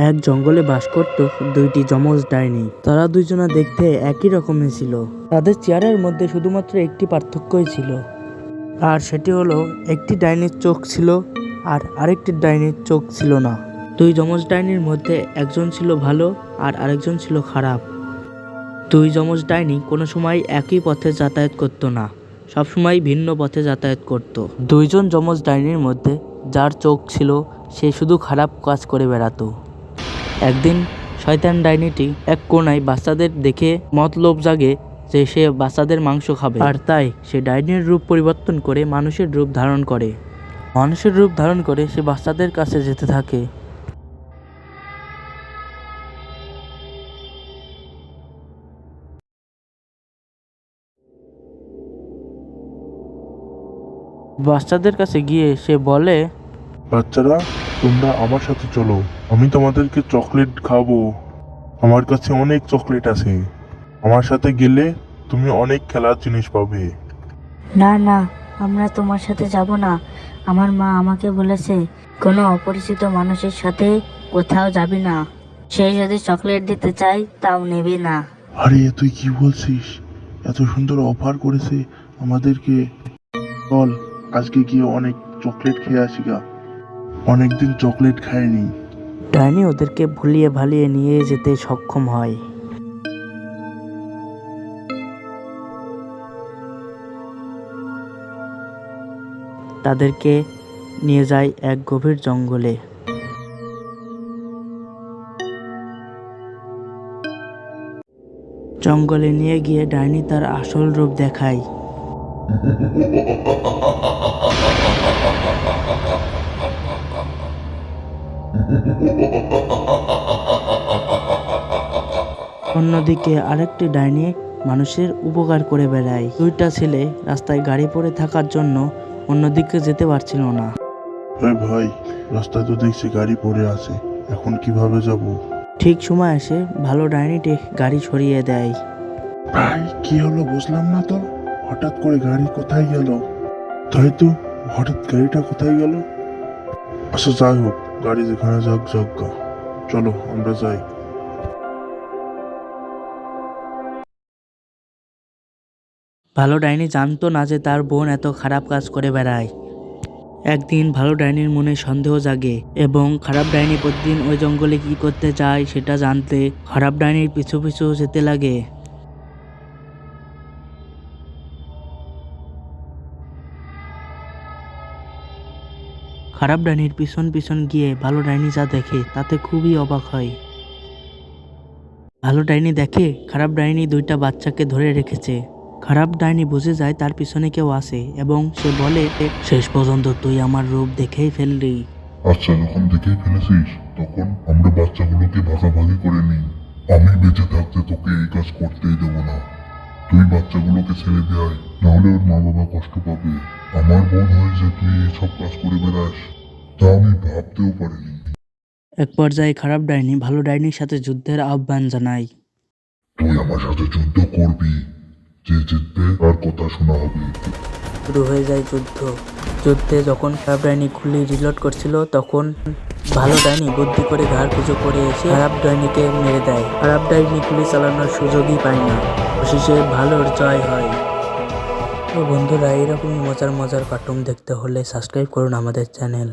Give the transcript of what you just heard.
এক জঙ্গলে বাস করত দুইটি যমজ ডাইনি। তারা দুইজনা দেখতে একই রকমের ছিল। তাদের চেহারার মধ্যে শুধুমাত্র একটি পার্থক্যই ছিল, আর সেটি হলো একটি ডাইনির চোখ ছিল আর আরেকটি ডাইনির চোখ ছিল না। দুই যমজ ডাইনির মধ্যে একজন ছিল ভালো আর আরেকজন ছিল খারাপ। দুই যমজ ডাইনি কোনো সময় একই পথে যাতায়াত করত না, সবসময় ভিন্ন পথে যাতায়াত করত। দুইজন যমজ ডাইনির মধ্যে যার চোখ ছিল সে শুধু খারাপ কাজ করে বেড়াতো। একদিন শয়তান ডাইনিটি এক কোণায় বাচ্চাদের দেখে মতলব জাগে যে সে বাচ্চাদের মাংস খাবে, আর তাই সে ডাইনির রূপ পরিবর্তন করে মানুষের রূপ ধারণ করে। মানুষের রূপ ধারণ করে সে বাচ্চাদের কাছে যেতে থাকে। বাচ্চাদের কাছে গিয়ে সে বলে, বাচ্চারা, তোমরা আমার সাথে চলো, আমি তোমাদেরকে চকলেট খাবো। আমার কাছে অনেক চকলেট আছে। আমার সাথে গেলে তুমি অনেক খেলার জিনিস পাবে। না না, আমরা তোমার সাথে যাব না। আমার মা আমাকে বলেছে কোনো অপরিচিত মানুষের সাথে কোথাও যাবি না। সে যদি চকলেট দিতে চায় তাও নেবে না। আরে তুই কি বলছিস? এত সুন্দর অফার করেছে আমাদেরকে। চল আজকে গিয়ে অনেক চকলেট খেয়ে আসি গা, অনেকদিন চকলেট খাইনি। ডাইনি ওদেরকে ভুলিয়ে ভালিয়ে নিয়ে যেতে সক্ষম হয়। তাদেরকে নিয়ে যায় এক গভীর জঙ্গলে। জঙ্গলে নিয়ে গিয়ে ডাইনি তার আসল রূপ দেখায়। অন্যদিকে আরেকটি ডাইনি মানুষের উপকার করে বেড়ায়। দুইটা ছেলে রাস্তায় গাড়ি পড়ে থাকার জন্য অন্যদিকে যেতে পারছিল না। ভাই, রাস্তায় তো দেখছি গাড়ি পড়ে আছে, এখন কিভাবে যাব? ঠিক সময় এসে ভালো ডাইনিটি গাড়ি সরিয়ে দেয়। ভাই, কি হলো বুঝলাম না তো। হঠাৎ করে গাড়ি কোথায় গেল? তাই তো, হঠাৎ গাড়িটা কোথায় গেল? আচ্ছা যাই হোক, গাড়ি যেখানে যাক যাক গা। চলো আমরা যাই। ভালো ডাইনি জানতো না যে তার বোন এত খারাপ কাজ করে বেড়ায়। একদিন ভালো ডাইনির মনে সন্দেহ জাগে এবং খারাপ ডাইনি প্রতিদিন ওই জঙ্গলে কি করতে চায় সেটা জানতে খারাপ ডাইনির পিছু পিছু যেতে লাগে। খারাপ ডাইনির পিছন পিছন গিয়ে ভালো ডাইনি যা দেখে তাতে খুবই অবাক হয়। ভালো ডাইনি দেখে খারাপ ডাইনি দুইটা বাচ্চাকে ধরে রেখেছে। খারাপ ডাইনি বুঝে যায় তার পিছনে কেউ আছে এবং সে বলে, শেষ পর্যন্ত তুই আমার রূপ দেখেই ফেললি। আচ্ছা, যখন দেখেই ফেলেছিস তখন আমরা বাচ্চাগুলোকে ভাগাভাগি করে নিই। আমি বেঁচে থাকতে তোকে এই কাজ করতেই দেবো না। তুই বাচ্চাগুলোকে ছেড়ে দেয়, নাহলে ওর মা বাবা কষ্ট পাবে। আমার বোন হয়ে যে তুই এইসব কাজ করে বেড়াস, তা আমি ভাবতেও পারিনি। এক পর্যায়ে খারাপ ডাইনি ভালো ডাইনির সাথে যুদ্ধের আহ্বান জানায়। তুই আমার সাথে যুদ্ধ করবি, যে জিতবে তার কথা শোনা হবে। শুরু হয়ে যায় যুদ্ধ। যুদ্ধে যখন খারাপ ডাইনি গুলি রিলোড করছিল তখন ভালো ডাইনি বুদ্ধি করে ঘাড় কুচো করে এসে খারাপ ডাইনিকে মেরে দেয়। খারাপ ডাইনি গুলি চালানোর সুযোগই পায় না। অবশেষে ভালোর জয় হয়। তো বন্ধুরা, এইরকমই মজার মজার কার্টুন দেখতে হলে সাবস্ক্রাইব করুন আমাদের চ্যানেল।